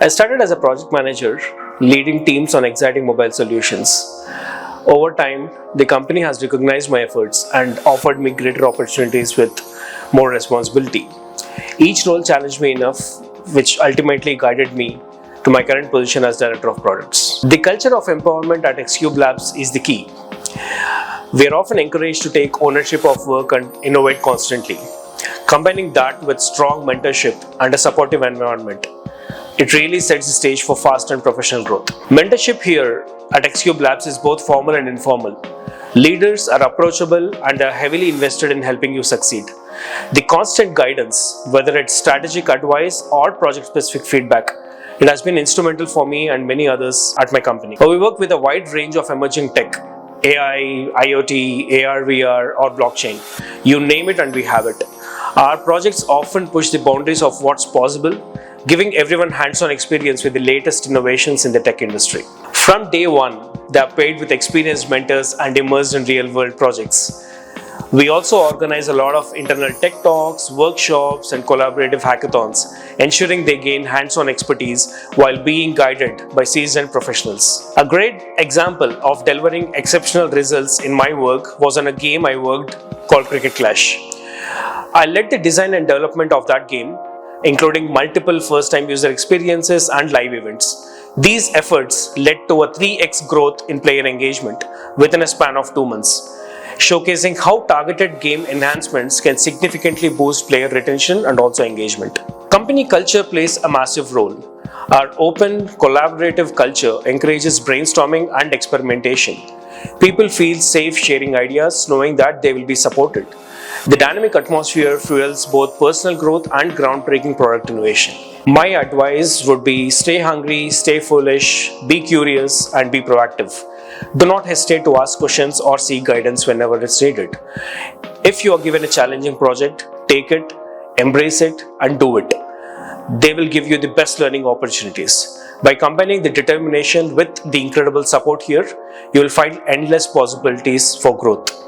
I started as a project manager, leading teams on exciting mobile solutions. Over time, the company has recognized my efforts and offered me greater opportunities with more responsibility. Each role challenged me enough, which ultimately guided me to my current position as Director of Products. The culture of empowerment at XCube Labs is the key. We are often encouraged to take ownership of work and innovate constantly. Combining that with strong mentorship and a supportive environment, it really sets the stage for fast and professional growth. Mentorship here at XCube Labs is both formal and informal. Leaders are approachable and are heavily invested in helping you succeed. The constant guidance, whether it's strategic advice or project-specific feedback, it has been instrumental for me and many others at my company. We work with a wide range of emerging tech, AI, IoT, AR, VR, or blockchain. You name it and we have it. Our projects often push the boundaries of what's possible, giving everyone hands-on experience with the latest innovations in the tech industry. From day one, they are paired with experienced mentors and immersed in real-world projects. We also organize a lot of internal tech talks, workshops, and collaborative hackathons, ensuring they gain hands-on expertise while being guided by seasoned professionals. A great example of delivering exceptional results in my work was on a game I worked called Cricket Clash. I led the design and development of that game, including multiple first-time user experiences and live events. These efforts led to a 3x growth in player engagement within a span of 2 months, showcasing how targeted game enhancements can significantly boost player retention and also engagement. Company culture plays a massive role. Our open, collaborative culture encourages brainstorming and experimentation. People feel safe sharing ideas, knowing that they will be supported. The dynamic atmosphere fuels both personal growth and groundbreaking product innovation. My advice would be stay hungry, stay foolish, be curious, and be proactive. Do not hesitate to ask questions or seek guidance whenever it's needed. If you are given a challenging project, take it, embrace it, and do it. They will give you the best learning opportunities. By combining the determination with the incredible support here, you will find endless possibilities for growth.